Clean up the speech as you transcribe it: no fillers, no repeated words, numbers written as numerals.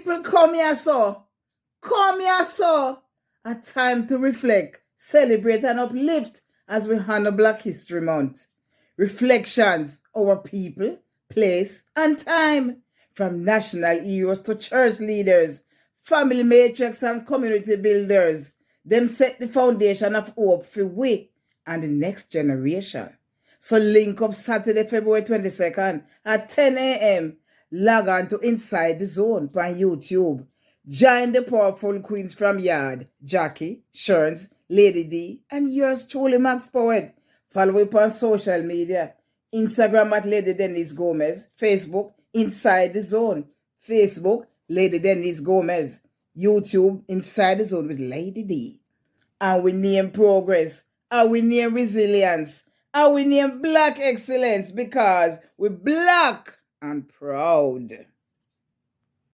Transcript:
people, come here, so. Come here, so. A time to reflect, celebrate, and uplift as we honor Black History Month. Reflections, our people, place, and time. From national heroes to church leaders, family matriarchs, and community builders. Them set the foundation of hope for we and the next generation. So link up Saturday, February 22nd at 10 a.m. Log on to Inside the Zone on YouTube. Join the powerful queens from Yard, Jackie, Sherns, Lady D, and yours truly, Max Poet. Follow up on social media. Instagram at Lady Denise Gomez. Facebook, Inside the Zone. Facebook, Lady Denise Gomez. YouTube, Inside the Zone with Lady D. And we name progress. And we name resilience. And we name Black excellence because we're Black and proud.